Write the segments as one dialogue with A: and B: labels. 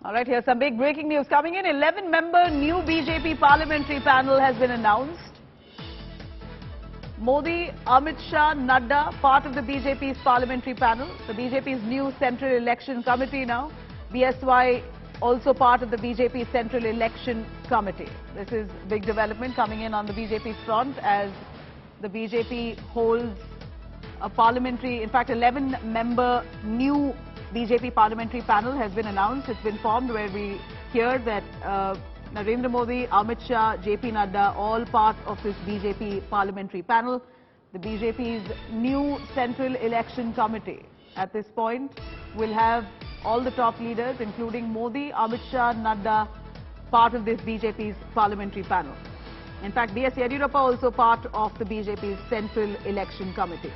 A: All right, here's some big breaking news coming in. 11-member new BJP parliamentary panel has been announced. Modi, Amit Shah, Nadda, part of the BJP's parliamentary panel. The BJP's new Central Election Committee now. BSY also part of the BJP Central Election Committee. This is big development coming in on the BJP front as the BJP holds a parliamentary, in fact 11-member new BJP parliamentary panel has been announced. It's been formed where we hear that Narendra Modi, Amit Shah, JP Nadda, all part of this BJP parliamentary panel. The BJP's new Central Election Committee at this point will have all the top leaders including Modi, Amit Shah, Nadda, part of this BJP's parliamentary panel. In fact, Yediyurappa also part of the BJP's Central Election Committee.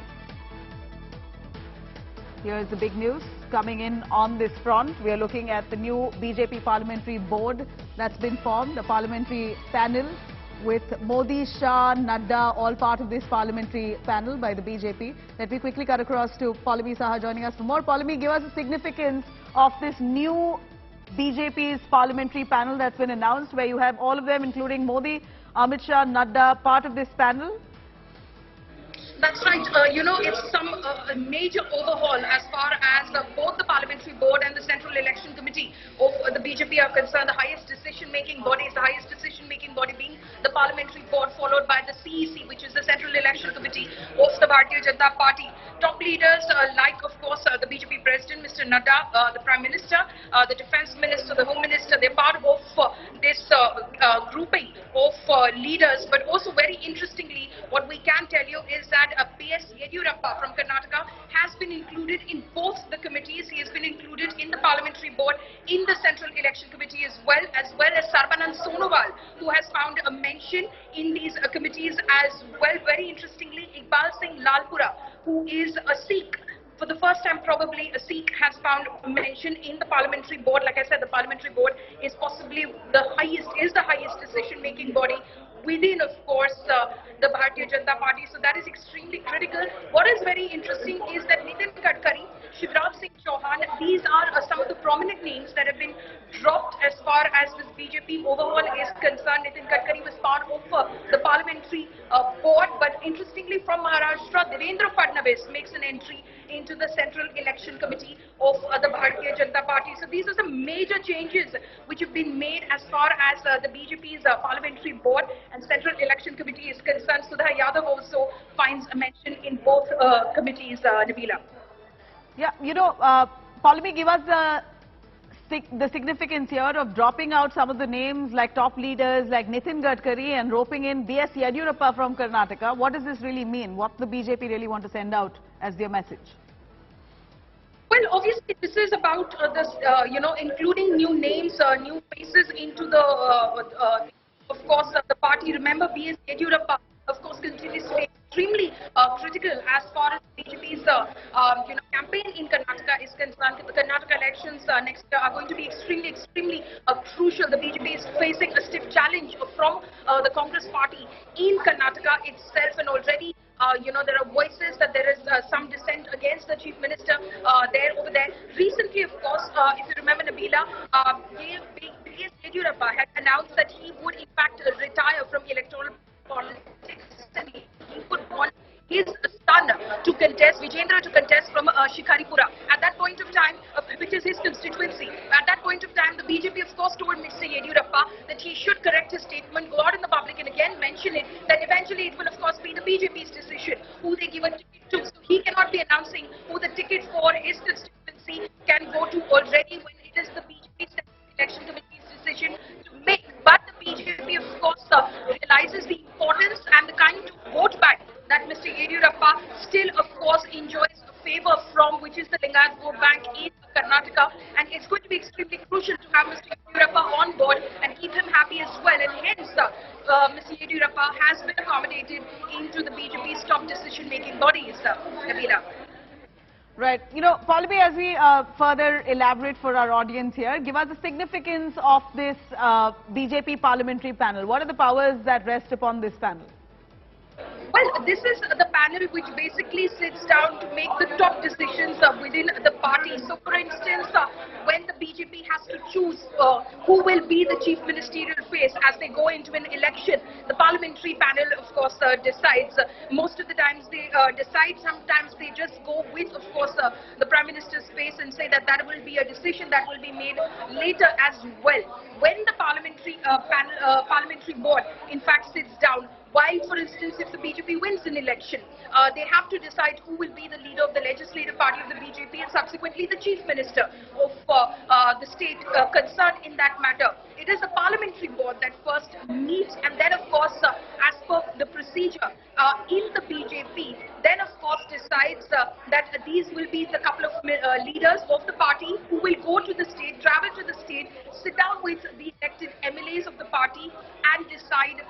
A: Here's the big news coming in on this front. We are looking at the new BJP parliamentary board that's been formed, a parliamentary panel with Modi, Shah, Nadda, all part of this parliamentary panel by the BJP. Let me quickly cut across to Paulami Saha joining us for more. Paulami, give us the significance of this new BJP's parliamentary panel that's been announced, where you have all of them, including Modi, Amit Shah, Nadda, part of this panel.
B: That's right. It's some major overhaul as far as both the Parliamentary Board and the Central Election Committee of the BJP are concerned. The highest decision-making body is the highest decision-making body being the Parliamentary Board, followed by the CEC, which is the Central Election Committee of the Bharatiya Janata Party. Top leaders like, of course, the BJP President, Mr. Nadda, the Prime Minister, the Defence Minister, the Home Minister. They're part of this grouping of leaders. But also, very interestingly, what we can tell you is that PS Yediyurappa from Karnataka has been included in both the committees. He has been included in the Parliamentary Board, in the Central Election Committee as well as Sarbananda Sonowal, who has found a mention in these committees as well. Very interestingly, Iqbal Singh Lalpura, who is a Sikh. For the first time, probably, a Sikh has found a mention in the Parliamentary Board. Like I said, the Parliamentary Board is possibly the highest decision-making body within, of course, the Bharatiya Janata Party. So that is extremely critical. What is very interesting is that Nitin Gadkari, Shivraj, Chauhan, these are some of the prominent names that have been dropped as far as this BJP overhaul is concerned. Nitin Gadkari was part of the Parliamentary Board, but interestingly from Maharashtra, Fadnavis makes an entry into the Central Election Committee of the Bharatiya Janata Party. So these are some major changes which have been made as far as the BJP's Parliamentary Board and Central Election Committee is concerned. Sudha Yadav also finds a mention in both committees, Nabila.
A: Yeah, Paulami, give us the significance here of dropping out some of the names like top leaders like Nitin Gadkari and roping in BS Yediyurappa from Karnataka. What does this really mean? What the BJP really want to send out as their message?
B: Well, obviously, this is about including new names, new faces into the, of course, the party. Remember, BS Yediyurappa, of course, continues to be extremely critical as far as BJP's campaign in Karnataka is concerned. The Karnataka elections next year are going to be extremely crucial. The BJP is facing a stiff challenge from the Congress party in Karnataka itself, and already there are voices that there is some dissent against the Chief Minister over there. Recently, of course, if you remember, Nabila, B.S. Yediyurappa had announced that he would in fact retire from electoral politics. He would want his son to contest, Vijendra to contest from Shikaripura. At that point of time, which is his constituency, at that point of time, the BJP of course told Mr. Yediyurappa that he should correct his statement, go out in the public and again mention it, that eventually it will of course be the BJP's decision who they give a ticket to. So he cannot be announcing who the ticket for his constituency can go to already when it is the BJP's election committee's decision to make. But the BJP of course realizes the importance and the kind of vote bank that Mr. Yediyurappa still of course enjoys favor from, which is the Lingayat vote bank in Karnataka, and it's going to be extremely crucial to have Mr. Yediyurappa on board and keep him happy as well, and hence Mr. Yediyurappa has been accommodated into the BJP's top decision-making bodies, Nabila.
A: Right. Paulami, as we further elaborate for our audience here, give us the significance of this BJP parliamentary panel. What are the powers that rest upon this panel?
B: Well, this is the panel which basically sits down to make the top decisions within the party. So, for instance, when the BJP has to choose who will be the chief ministerial face as they go into an election, the parliamentary panel, of course, decides. Most of the times they decide. Sometimes they just go with, of course, the Prime Minister's face and say that that will be a decision that will be made later as well. When the parliamentary parliamentary board, in fact, sits down, while, for instance, if the BJP wins an election, they have to decide who will be the leader of the legislative party of the BJP and subsequently the chief minister of the state concerned in that matter. It is the parliamentary board that first meets, and then, of course, as per the procedure in the BJP, then, of course, decides that these will be the couple of leaders of the party who will go to the state, travel to the state, sit down with the elected MLAs of the party and decide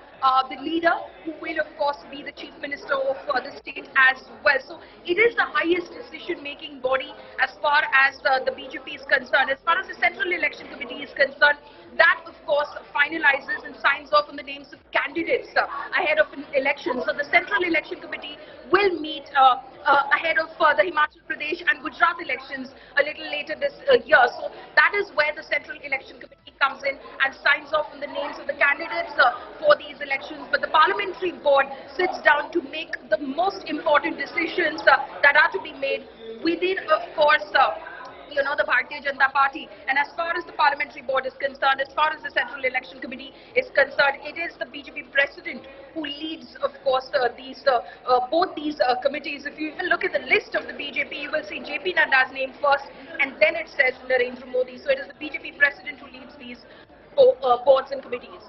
B: the leader who will, of course, be the chief minister of the state as well. So it is the highest decision-making body as far as the BJP is concerned. As far as the Central Election Committee is concerned, that, of course, finalizes and signs off on the names of candidates ahead of an election. So the Central Election Committee will meet ahead of the Himachal Pradesh and Gujarat elections a little later this year. So that is where the Central Election Committee comes in and signs off on the names of the candidates for these elections. But the parliamentary board sits down to make the most important decisions that are to be made within, of course, the Bharatiya Janata Party. And as far as the parliamentary board is concerned, as far as the Central Election Committee is concerned, it is the BJP president who leads, of course, both these committees. If you even look at the list of the BJP, you will see JP Nadda's name first, and then it says Narendra Modi. So it is the BJP president who leads these boards and committees.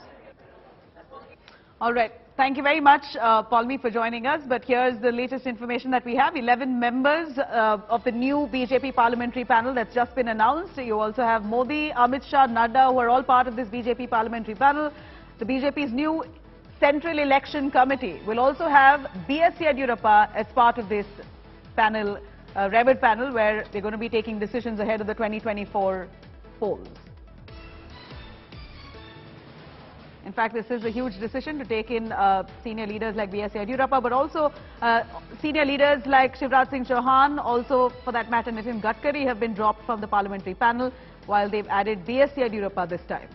A: All right. Thank you very much, Palmi, for joining us. But here's the latest information that we have. 11 members of the new BJP parliamentary panel that's just been announced. You also have Modi, Amit Shah, Nadda, who are all part of this BJP parliamentary panel. The BJP's new Central Election Committee will also have B.S. Yediyurappa as part of this panel, Revit panel, where they're going to be taking decisions ahead of the 2024 polls. In fact, this is a huge decision to take in senior leaders like B.S. Yediyurappa, but also senior leaders like Shivraj Singh Chauhan, also for that matter Nitin Gadkari, have been dropped from the parliamentary panel, while they've added B.S. Yediyurappa this time.